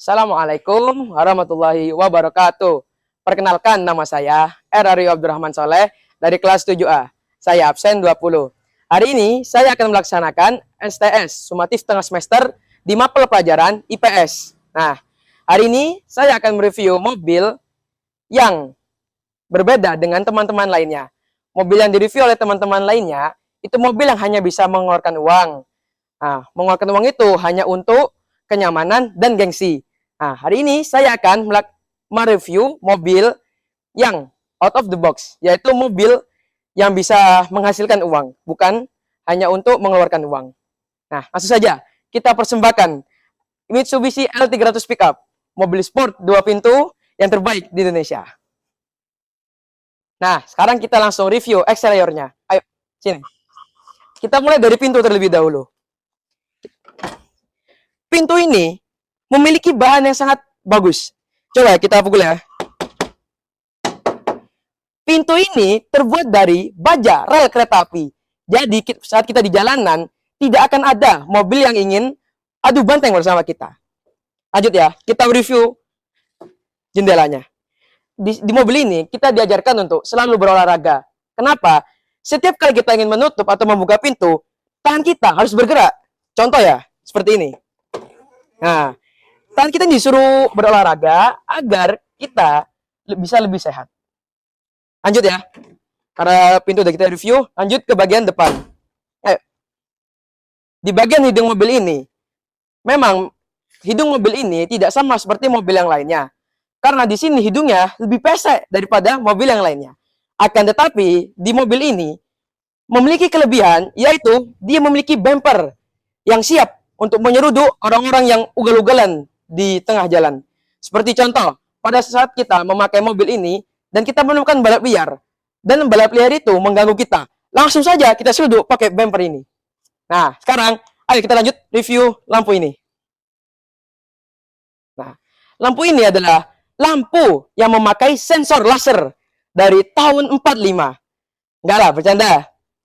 Assalamualaikum warahmatullahi wabarakatuh. Perkenalkan, nama saya Erario Abdurrahman Soleh dari kelas 7A. Saya absen 20. Hari ini saya akan melaksanakan STS, sumatif tengah semester di mapel pelajaran IPS. Nah, hari ini saya akan mereview mobil yang berbeda dengan teman-teman lainnya. Mobil yang direview oleh teman-teman lainnya, itu mobil yang hanya bisa mengeluarkan uang. Nah, mengeluarkan uang itu hanya untuk kenyamanan dan gengsi. Nah, hari ini saya akan mereview mobil yang out of the box, yaitu mobil yang bisa menghasilkan uang, bukan hanya untuk mengeluarkan uang. Nah, langsung saja kita persembahkan Mitsubishi L300 Pickup, mobil sport 2 pintu yang terbaik di Indonesia. Nah, sekarang kita langsung review eksteriornya. Ayo, sini. Kita mulai dari pintu terlebih dahulu. Pintu ini memiliki bahan yang sangat bagus. Coba kita pukul ya. Pintu ini terbuat dari baja rel kereta api. Jadi saat kita di jalanan, tidak akan ada mobil yang ingin adu banteng bersama kita. Lanjut ya, kita review jendelanya. Di mobil ini kita diajarkan untuk selalu berolahraga. Kenapa? Setiap kali kita ingin menutup atau membuka pintu, tangan kita harus bergerak. Contoh ya, seperti ini. Nah, tangan kita disuruh berolahraga agar kita bisa lebih sehat. Lanjut ya. Karena pintu udah kita review, lanjut ke bagian depan. Ayo. Di bagian hidung mobil ini, memang hidung mobil ini tidak sama seperti mobil yang lainnya. Karena di sini hidungnya lebih pesek daripada mobil yang lainnya. Akan tetapi, di mobil ini memiliki kelebihan, yaitu dia memiliki bumper yang siap untuk menyeruduk orang-orang yang ugal-ugalan di tengah jalan. Seperti contoh, pada saat kita memakai mobil ini, dan kita menemukan balap liar, dan balap liar itu mengganggu kita, langsung saja kita seruduk pakai bumper ini. Nah, sekarang, ayo kita lanjut review lampu ini. Nah, lampu ini adalah lampu yang memakai sensor laser dari tahun 45. Enggak lah, bercanda.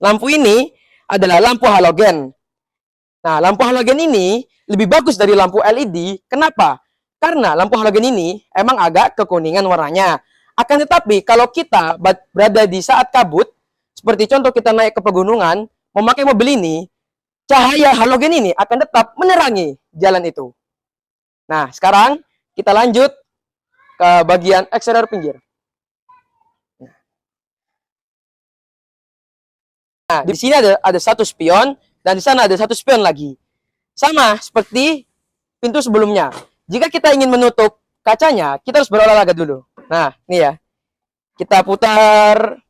Lampu ini adalah lampu halogen. Nah, lampu halogen ini lebih bagus dari lampu LED. Kenapa? Karena lampu halogen ini emang agak kekuningan warnanya. Akan tetapi, kalau kita berada di saat kabut, seperti contoh kita naik ke pegunungan, memakai mobil ini, cahaya halogen ini akan tetap menerangi jalan itu. Nah, sekarang kita lanjut ke bagian eksterior pinggir. Nah, di sini ada satu spion, dan di sana ada satu spion lagi. Sama seperti pintu sebelumnya. Jika kita ingin menutup kacanya, kita harus berolahraga dulu. Nah, ini ya. Kita putar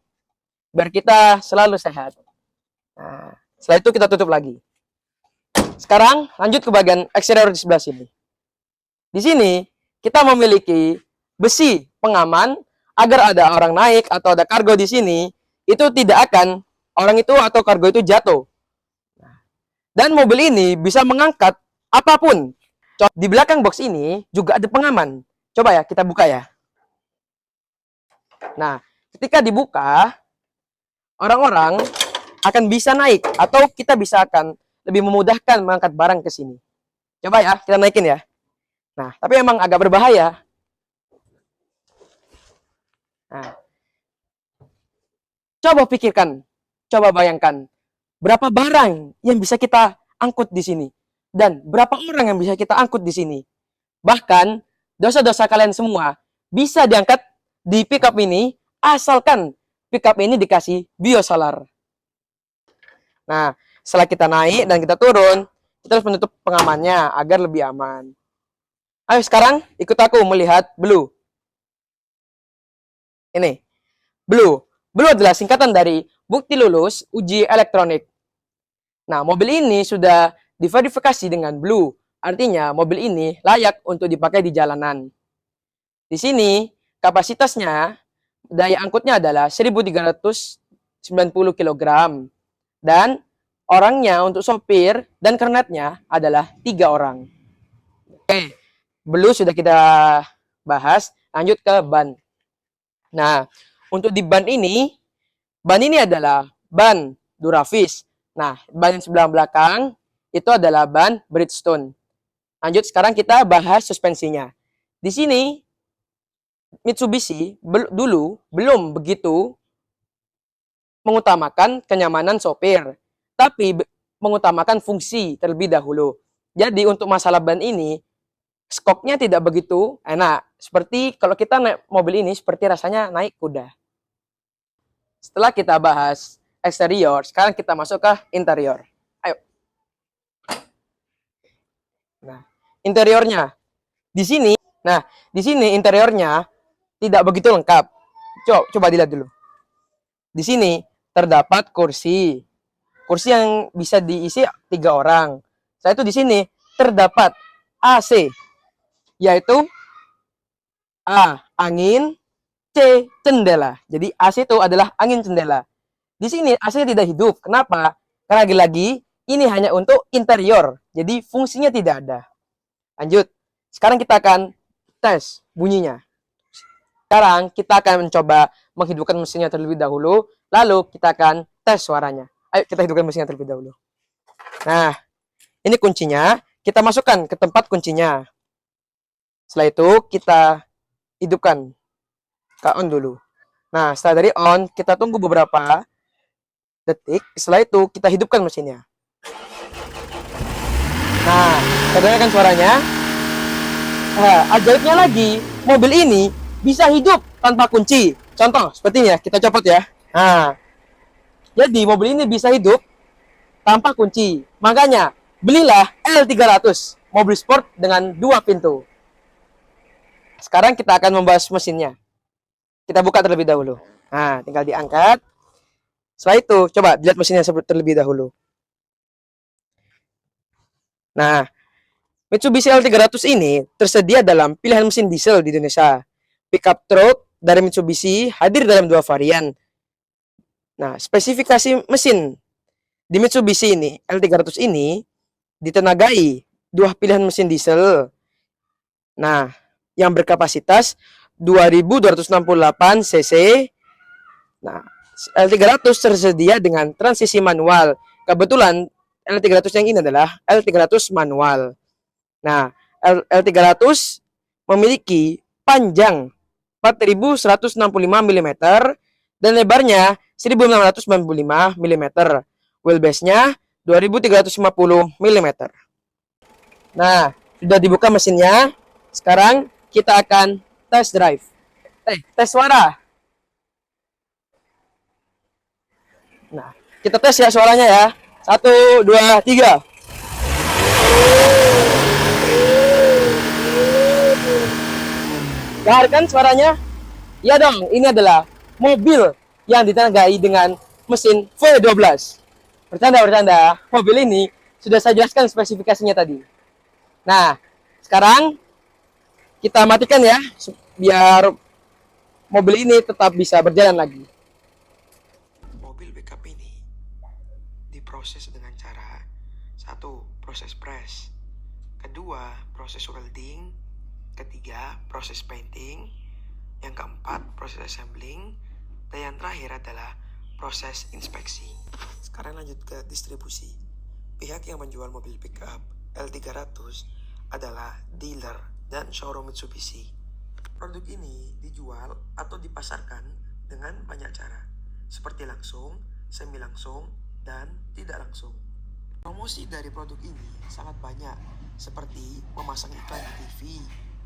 biar kita selalu sehat. Nah, setelah itu kita tutup lagi. Sekarang lanjut ke bagian eksterior di sebelah sini. Di sini kita memiliki besi pengaman agar ada orang naik atau ada kargo di sini, itu tidak akan orang itu atau kargo itu jatuh. Dan mobil ini bisa mengangkat apapun. Di belakang box ini juga ada pengaman. Coba ya, kita buka ya. Nah, ketika dibuka, orang-orang akan bisa naik. Atau kita bisa akan lebih memudahkan mengangkat barang ke sini. Coba ya, kita naikin ya. Nah, tapi emang agak berbahaya. Nah, coba pikirkan, coba bayangkan. Berapa barang yang bisa kita angkut di sini? Dan berapa orang yang bisa kita angkut di sini? Bahkan, dosa-dosa kalian semua bisa diangkat di pickup ini, asalkan pickup ini dikasih biosolar. Nah, setelah kita naik dan kita turun, kita harus menutup pengamannya agar lebih aman. Ayo sekarang ikut aku melihat Blue. Ini, Blue. Blue adalah singkatan dari bukti lulus uji elektronik. Nah, mobil ini sudah diverifikasi dengan Blue. Artinya, mobil ini layak untuk dipakai di jalanan. Di sini, kapasitasnya, daya angkutnya adalah 1.390 kg. Dan orangnya untuk sopir dan kernetnya adalah 3 orang. Oke, Blue sudah kita bahas. Lanjut ke ban. Nah, untuk di ban ini adalah ban Duravis. Nah, ban yang sebelah belakang itu adalah ban Bridgestone. Lanjut, sekarang kita bahas suspensinya. Di sini Mitsubishi dulu belum begitu mengutamakan kenyamanan sopir, tapi mengutamakan fungsi terlebih dahulu. Jadi untuk masalah ban ini, skoknya tidak begitu enak. Seperti kalau kita naik mobil ini, seperti rasanya naik kuda. Setelah kita bahas eksterior, sekarang kita masuk ke interior. Ayo. Nah, interiornya. Di sini interiornya tidak begitu lengkap. Coba dilihat dulu. Di sini terdapat kursi. Kursi yang bisa diisi 3 orang. Setelah itu di sini terdapat AC, yaitu A, angin, C, jendela. Jadi AC itu adalah angin jendela. Di sini AC tidak hidup. Kenapa? Karena lagi-lagi ini hanya untuk interior. Jadi fungsinya tidak ada. Lanjut. Sekarang kita akan tes bunyinya. Sekarang kita akan mencoba menghidupkan mesinnya terlebih dahulu. Lalu kita akan tes suaranya. Ayo kita hidupkan mesinnya terlebih dahulu. Nah, ini kuncinya. Kita masukkan ke tempat kuncinya. Setelah itu kita hidupkan. Ke on dulu. Nah, setelah dari on, kita tunggu beberapa detik. Setelah itu kita hidupkan mesinnya. Nah, kita dengarkan suaranya. Nah, ajaibnya lagi, mobil ini bisa hidup tanpa kunci. Contoh, seperti ini ya, kita copot ya. Nah, jadi mobil ini bisa hidup tanpa kunci. Makanya, belilah L300, mobil sport dengan 2 pintu. Sekarang kita akan membahas mesinnya. Kita buka terlebih dahulu. Nah, tinggal diangkat. Setelah itu, coba dilihat mesinnya terlebih dahulu. Nah, Mitsubishi L300 ini tersedia dalam pilihan mesin diesel di Indonesia. Pickup truck dari Mitsubishi hadir dalam 2 varian. Nah, spesifikasi mesin di Mitsubishi ini, L300 ini, ditenagai 2 pilihan mesin diesel. Nah, yang berkapasitas 2268 cc. Nah, L300 tersedia dengan transmisi manual. Kebetulan L300 yang ini adalah L300 manual. Nah, L300 memiliki panjang 4165 mm dan lebarnya 1695 mm. Wheelbase-nya 2350 mm. Nah, sudah dibuka mesinnya. Sekarang kita akan test drive. Tes suara. Nah, kita tes ya suaranya ya. 1, 2, 3. Dengarkan suaranya? Ya dong, ini adalah mobil yang ditenagai dengan mesin V12. Bercanda. Mobil ini sudah saya jelaskan spesifikasinya tadi. Nah, sekarang kita matikan ya, biar mobil ini tetap bisa berjalan lagi. Mobil backup ini diproses dengan cara 1. Proses press, 2. Proses welding, 3. Proses painting, yang keempat proses assembling, dan yang terakhir adalah proses inspeksi. Sekarang lanjut ke distribusi. Pihak yang menjual mobil pickup L300 adalah dealer dan showroom Mitsubishi. Produk ini dijual atau dipasarkan dengan banyak cara, seperti langsung, semi langsung, dan tidak langsung. Promosi dari produk ini sangat banyak, seperti memasang iklan di TV,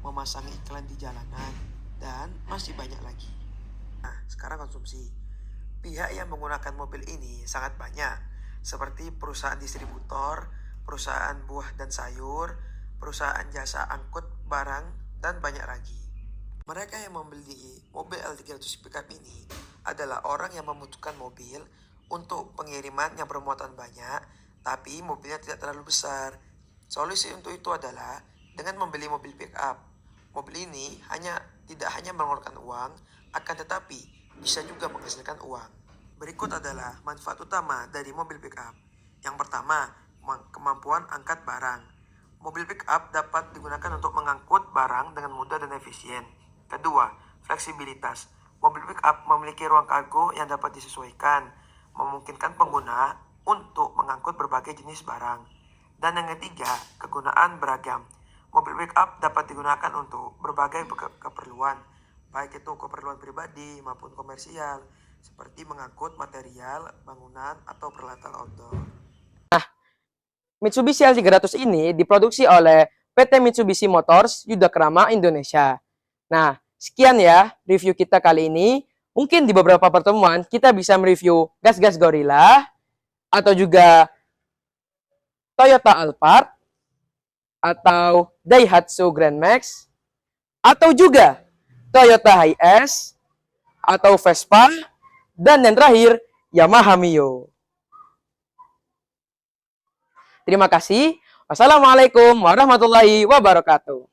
memasang iklan di jalanan, dan masih banyak lagi. Nah, sekarang konsumsi. Pihak yang menggunakan mobil ini sangat banyak, seperti perusahaan distributor, perusahaan buah dan sayur, perusahaan jasa angkut barang, dan banyak lagi. Mereka yang membeli mobil L300 pickup ini adalah orang yang membutuhkan mobil untuk pengiriman yang bermuatan banyak, tapi mobilnya tidak terlalu besar. Solusi untuk itu adalah dengan membeli mobil pickup. Mobil ini tidak hanya mengeluarkan uang, akan tetapi bisa juga menghasilkan uang. Berikut adalah manfaat utama dari mobil pickup. Yang pertama, kemampuan angkat barang. Mobil pickup dapat digunakan untuk mengangkut barang dengan mudah dan efisien. Kedua, fleksibilitas. Mobil pickup memiliki ruang kargo yang dapat disesuaikan, memungkinkan pengguna untuk mengangkut berbagai jenis barang. Dan yang ketiga, kegunaan beragam. Mobil pickup dapat digunakan untuk berbagai keperluan, baik itu keperluan pribadi maupun komersial, seperti mengangkut material, bangunan, atau peralatan outdoor. Mitsubishi L300 ini diproduksi oleh PT Mitsubishi Motors Yuda Krama Indonesia. Nah, sekian ya review kita kali ini. Mungkin di beberapa pertemuan kita bisa mereview gas-gas Gorilla atau juga Toyota Alphard atau Daihatsu Grand Max atau juga Toyota Hiace atau Vespa dan yang terakhir Yamaha Mio. Terima kasih. Wassalamualaikum warahmatullahi wabarakatuh.